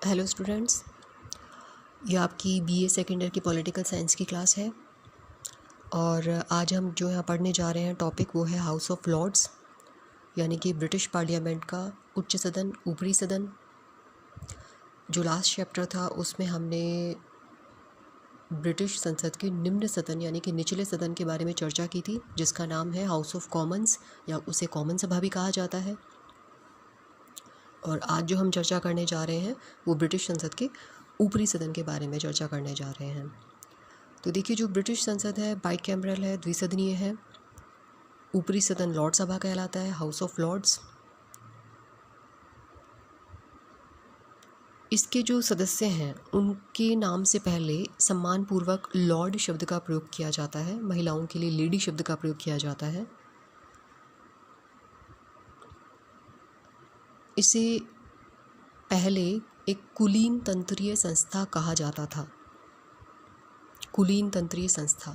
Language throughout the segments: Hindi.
हेलो स्टूडेंट्स, ये आपकी बीए सेकेंड ईयर की पॉलिटिकल साइंस की क्लास है और आज हम जो यहाँ पढ़ने जा रहे हैं टॉपिक वो है हाउस ऑफ लॉर्ड्स, यानी कि ब्रिटिश पार्लियामेंट का उच्च सदन, ऊपरी सदन। जो लास्ट चैप्टर था उसमें हमने ब्रिटिश संसद के निम्न सदन यानी कि निचले सदन के बारे में चर्चा की थी, जिसका नाम है हाउस ऑफ कॉमन्स या उसे कॉमन सभा भी कहा जाता है। और आज जो हम चर्चा करने जा रहे हैं वो ब्रिटिश संसद के ऊपरी सदन के बारे में चर्चा करने जा रहे हैं। तो देखिए, जो ब्रिटिश संसद है बाइकैमरल है, द्विसदनीय है। ऊपरी सदन लॉर्ड सभा कहलाता है, हाउस ऑफ लॉर्ड्स। इसके जो सदस्य हैं उनके नाम से पहले सम्मानपूर्वक लॉर्ड शब्द का प्रयोग किया जाता है, महिलाओं के लिए लेडी शब्द का प्रयोग किया जाता है। इसे पहले एक कुलीन तंत्रीय संस्था कहा जाता था। कुलीन तंत्रीय संस्था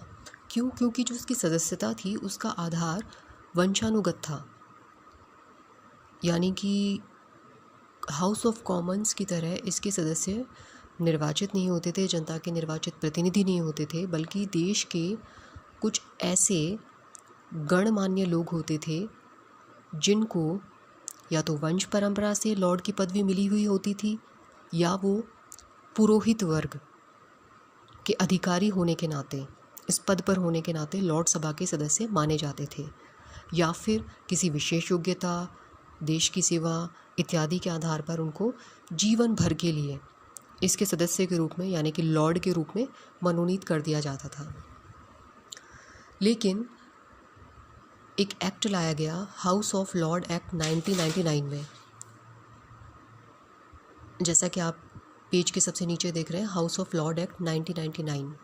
क्यों? क्योंकि जो उसकी सदस्यता थी उसका आधार वंशानुगत था, यानी कि हाउस ऑफ कॉमन्स की तरह इसके सदस्य निर्वाचित नहीं होते थे, जनता के निर्वाचित प्रतिनिधि नहीं होते थे, बल्कि देश के कुछ ऐसे गणमान्य लोग होते थे जिनको या तो वंश परंपरा से लॉर्ड की पदवी मिली हुई होती थी या वो पुरोहित वर्ग के अधिकारी होने के नाते, इस पद पर होने के नाते लॉर्ड सभा के सदस्य माने जाते थे, या फिर किसी विशेष योग्यता, देश की सेवा इत्यादि के आधार पर उनको जीवन भर के लिए इसके सदस्य के रूप में यानी कि लॉर्ड के रूप में मनोनीत कर दिया जाता था। लेकिन एक एक्ट लाया गया, हाउस ऑफ लॉर्ड एक्ट 1999 में, जैसा कि आप पेज के सबसे नीचे देख रहे हैं, हाउस ऑफ लॉर्ड एक्ट 1999।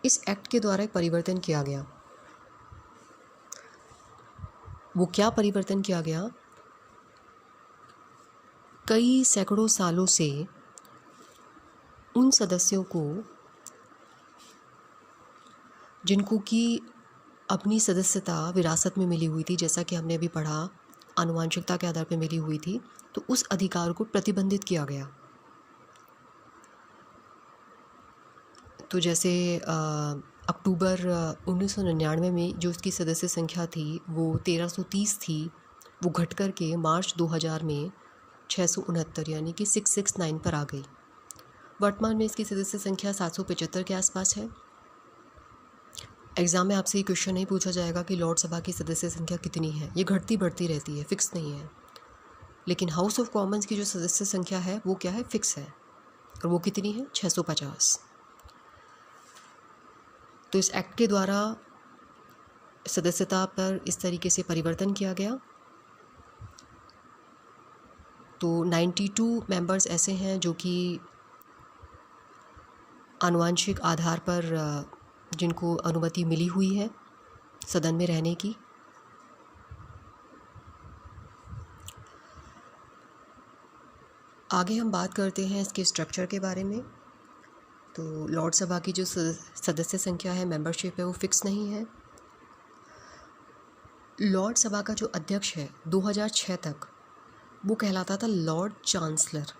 इस एक्ट के द्वारा एक परिवर्तन किया गया। वो क्या परिवर्तन किया गया? कई सैकड़ों सालों से उन सदस्यों को जिनको कि अपनी सदस्यता विरासत में मिली हुई थी, जैसा कि हमने अभी पढ़ा आनुवांशिकता के आधार पर मिली हुई थी, तो उस अधिकार को प्रतिबंधित किया गया। तो जैसे अक्टूबर 1999 में जो उसकी सदस्य संख्या थी वो 1330 थी, वो घट कर के मार्च 2000 में 669 यानी कि 669 पर आ गई। वर्तमान में इसकी सदस्य संख्या 775 के आसपास है। एग्ज़ाम में आपसे ये क्वेश्चन नहीं पूछा जाएगा कि लॉर्ड सभा की सदस्य संख्या कितनी है, ये घटती बढ़ती रहती है, फिक्स नहीं है। लेकिन हाउस ऑफ कॉमन्स की जो सदस्य संख्या है वो क्या है? फिक्स है। और वो कितनी है? 650। तो इस एक्ट के द्वारा सदस्यता पर इस तरीके से परिवर्तन किया गया। तो 92 मेंबर्स ऐसे हैं जो कि आनुवांशिक आधार पर जिनको अनुमति मिली हुई है सदन में रहने की। आगे हम बात करते हैं इसके स्ट्रक्चर के बारे में। तो लॉर्ड सभा की जो सदस्य संख्या है, मेंबरशिप है, वो फिक्स नहीं है। लॉर्ड सभा का जो अध्यक्ष है 2006 तक वो कहलाता था लॉर्ड चांसलर,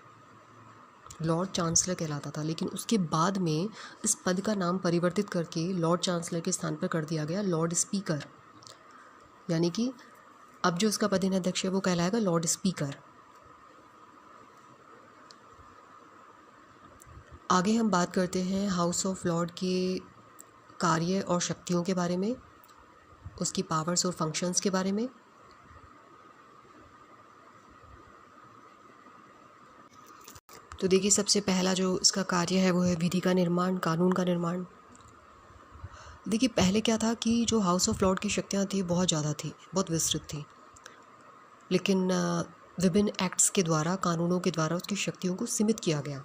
लॉर्ड चांसलर कहलाता था। लेकिन उसके बाद में इस पद का नाम परिवर्तित करके लॉर्ड चांसलर के स्थान पर कर दिया गया लॉर्ड स्पीकर, यानी कि अब जो उसका पदेनाध्यक्ष है वो कहलाएगा लॉर्ड स्पीकर। आगे हम बात करते हैं हाउस ऑफ लॉर्ड के कार्य और शक्तियों के बारे में, उसकी पावर्स और फंक्शंस के बारे में। तो देखिए, सबसे पहला जो इसका कार्य है वो है विधि का निर्माण, कानून का निर्माण। देखिए, पहले क्या था कि जो हाउस ऑफ लॉर्ड की शक्तियाँ थी बहुत ज़्यादा थी, बहुत विस्तृत थी, लेकिन विभिन्न एक्ट्स के द्वारा, कानूनों के द्वारा उसकी शक्तियों को सीमित किया गया।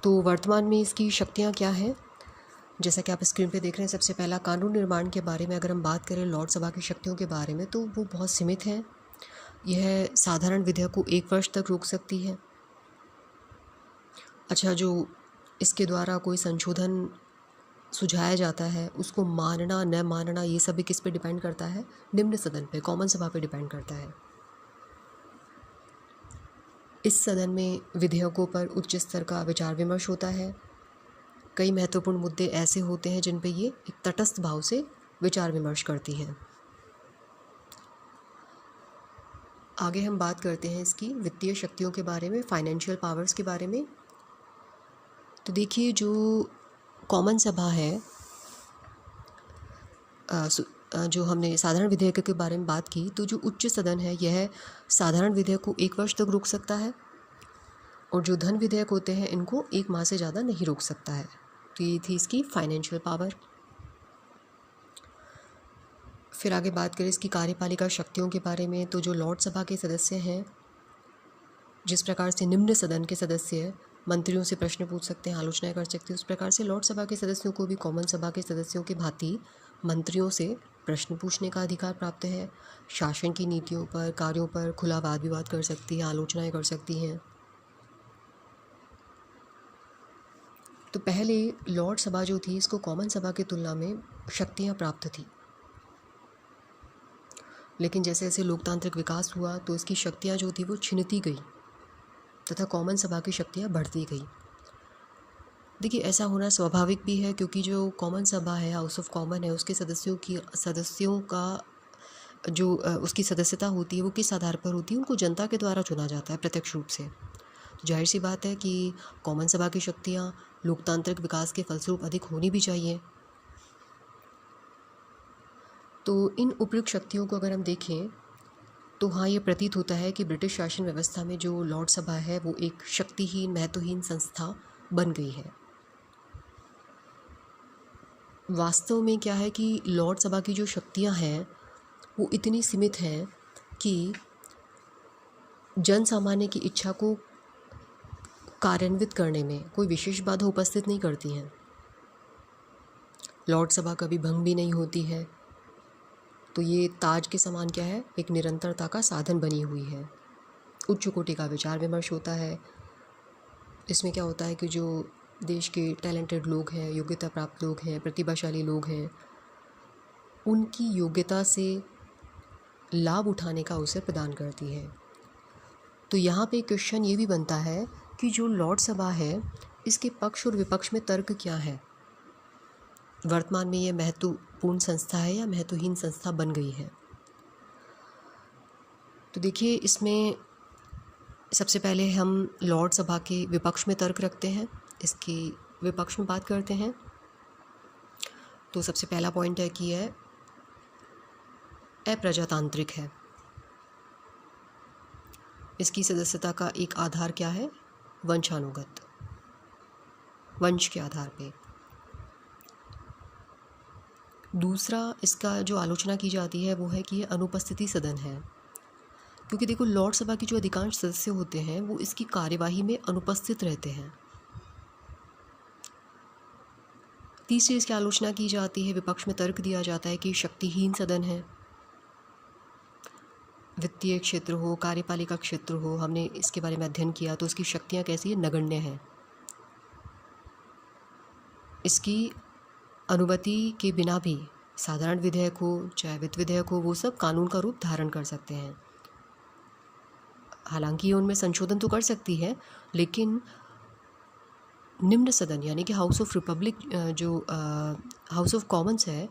तो वर्तमान में इसकी शक्तियाँ क्या हैं? जैसा कि आप स्क्रीन पे देख रहे हैं, सबसे पहला कानून निर्माण के बारे में अगर हम बात करें लॉर्ड सभा की शक्तियों के बारे में, तो वो बहुत सीमित हैं। यह साधारण विधेयक को 1 वर्ष तक रोक सकती है। अच्छा, जो इसके द्वारा कोई संशोधन सुझाया जाता है उसको मानना न मानना ये सभी किस पे डिपेंड करता है? निम्न सदन पे, कॉमन सभा पे डिपेंड करता है। इस सदन में विधेयकों पर उच्च स्तर का विचार विमर्श होता है। कई महत्वपूर्ण मुद्दे ऐसे होते हैं जिन पर ये एक तटस्थ भाव से विचार विमर्श करती हैं। आगे हम बात करते हैं इसकी वित्तीय शक्तियों के बारे में, फाइनेंशियल पावर्स के बारे में। तो देखिए, जो कॉमन सभा है, जो हमने साधारण विधेयक के बारे में बात की, तो जो उच्च सदन है यह साधारण विधेयक को 1 वर्ष तक रोक सकता है, और जो धन विधेयक होते हैं इनको 1 माह से ज़्यादा नहीं रोक सकता है। तो ये थी इसकी फाइनेंशियल पावर। फिर आगे बात करें इसकी कार्यपालिका शक्तियों के बारे में। तो जो लॉर्ड सभा के सदस्य हैं, जिस प्रकार से निम्न सदन के सदस्य मंत्रियों से प्रश्न पूछ सकते हैं, आलोचनाएं कर सकते हैं, उस प्रकार से लॉर्ड सभा के सदस्यों को भी कॉमन सभा के सदस्यों के भांति मंत्रियों से प्रश्न पूछने का अधिकार प्राप्त है। शासन की नीतियों पर, कार्यों पर खुला वाद विवाद कर सकती हैं, आलोचनाएं कर सकती हैं। तो पहले लॉर्ड सभा जो थी, इसको कॉमन सभा की तुलना में शक्तियाँ प्राप्त थी, लेकिन जैसे जैसे लोकतांत्रिक विकास हुआ तो इसकी शक्तियाँ जो थी वो छिनती गई तथा कॉमन सभा की शक्तियाँ बढ़ती गई। देखिए, ऐसा होना स्वाभाविक भी है, क्योंकि जो कॉमन सभा है, हाउस ऑफ कॉमन है, उसके सदस्यों का जो उसकी सदस्यता होती है वो किस आधार पर होती है? उनको जनता के द्वारा चुना जाता है प्रत्यक्ष रूप से। तो जाहिर सी बात है कि कॉमन सभा की शक्तियाँ लोकतांत्रिक विकास के फलस्वरूप अधिक होनी भी चाहिए। तो इन उपयुक्त शक्तियों को अगर हम देखें तो हाँ, ये प्रतीत होता है कि ब्रिटिश शासन व्यवस्था में जो लॉर्ड सभा है वो एक शक्तिहीन, महत्वहीन संस्था बन गई है। वास्तव में क्या है कि लॉर्ड सभा की जो शक्तियाँ हैं वो इतनी सीमित हैं कि जन सामान्य की इच्छा को कार्यान्वित करने में कोई विशेष बाधा उपस्थित नहीं करती हैं। लॉर्ड सभा कभी भंग भी नहीं होती है। तो ये ताज के समान क्या है, एक निरंतरता का साधन बनी हुई है। उच्च कोटि का विचार विमर्श होता है। इसमें क्या होता है कि जो देश के टैलेंटेड लोग हैं, योग्यता प्राप्त लोग हैं, प्रतिभाशाली लोग हैं, उनकी योग्यता से लाभ उठाने का अवसर प्रदान करती है। तो यहाँ पे क्वेश्चन ये भी बनता है कि जो लॉर्ड सभा है, इसके पक्ष और विपक्ष में तर्क क्या है? वर्तमान में ये महत्वपूर्ण संस्था है या महत्वहीन संस्था बन गई है? तो देखिए, इसमें सबसे पहले हम लॉर्ड सभा के विपक्ष में तर्क रखते हैं, इसके विपक्ष में बात करते हैं। तो सबसे पहला पॉइंट है कि यह अप्रजातांत्रिक है। इसकी सदस्यता का एक आधार क्या है? वंशानुगत, वंश के आधार पे। दूसरा, इसका जो आलोचना की जाती है वो है कि यह अनुपस्थिति सदन है, क्योंकि देखो, लॉर्ड सभा की जो अधिकांश सदस्य होते हैं वो इसकी कार्यवाही में अनुपस्थित रहते हैं। तीसरी, इसकी आलोचना की जाती है, विपक्ष में तर्क दिया जाता है कि शक्तिहीन सदन है। वित्तीय क्षेत्र हो, कार्यपालिका क्षेत्र हो, हमने इसके बारे में अध्ययन किया तो इसकी शक्तियाँ कैसी है? नगण्य हैं। इसकी अनुमति के बिना भी साधारण विधेयक हो चाहे वित्त विधेयक हो, वो सब कानून का रूप धारण कर सकते हैं। हालांकि उनमें संशोधन तो कर सकती है, लेकिन निम्न सदन यानी कि हाउस ऑफ रिपब्लिक, जो हाउस ऑफ कॉमन्स है,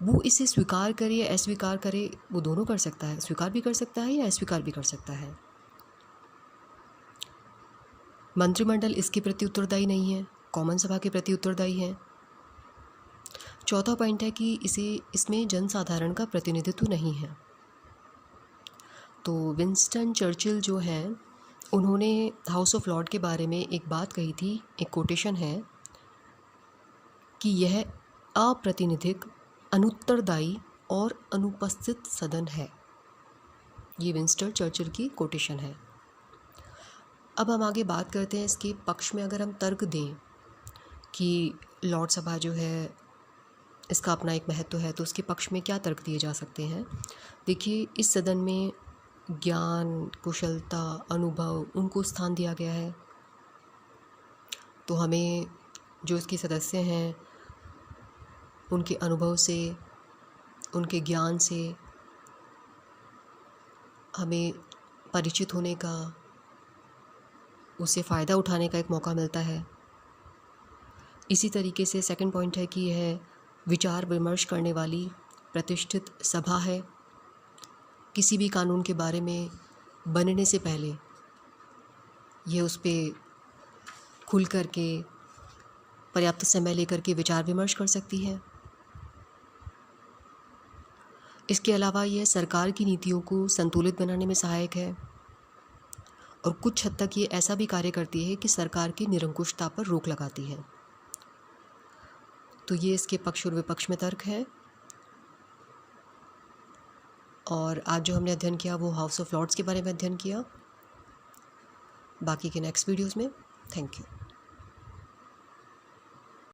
वो इसे स्वीकार करे या अस्वीकार करे, वो दोनों कर सकता है। स्वीकार भी कर सकता है या अस्वीकार भी कर सकता है। मंत्रिमंडल इसके प्रति उत्तरदायी नहीं है, कॉमन सभा के प्रति उत्तरदायी है। चौथा पॉइंट है कि इसमें जनसाधारण का प्रतिनिधित्व नहीं है। तो विंस्टन चर्चिल जो हैं, उन्होंने हाउस ऑफ लॉर्ड के बारे में एक बात कही थी, एक कोटेशन है कि यह अप्रातिनिधिक, अनुत्तरदायी और अनुपस्थित सदन है। ये विंस्टन चर्चिल की कोटेशन है। अब हम आगे बात करते हैं इसके पक्ष में। अगर हम तर्क दें कि लॉर्ड सभा जो है इसका अपना एक महत्व है, तो उसके पक्ष में क्या तर्क दिए जा सकते हैं? देखिए, इस सदन में ज्ञान, कुशलता, अनुभव, उनको स्थान दिया गया है। तो हमें जो इसके सदस्य हैं उनके अनुभव से, उनके ज्ञान से हमें परिचित होने का, उसे फ़ायदा उठाने का एक मौका मिलता है। इसी तरीके से सेकंड पॉइंट है कि यह विचार विमर्श करने वाली प्रतिष्ठित सभा है। किसी भी कानून के बारे में बनने से पहले यह उस पर खुल कर के पर्याप्त समय लेकर के विचार विमर्श कर सकती है। इसके अलावा यह सरकार की नीतियों को संतुलित बनाने में सहायक है और कुछ हद तक ये ऐसा भी कार्य करती है कि सरकार की निरंकुशता पर रोक लगाती है। तो ये इसके पक्ष और विपक्ष में तर्क है। और आज जो हमने अध्ययन किया वो हाउस ऑफ लॉर्ड्स के बारे में अध्ययन किया। बाकी के नेक्स्ट वीडियोज़ में। Thank you.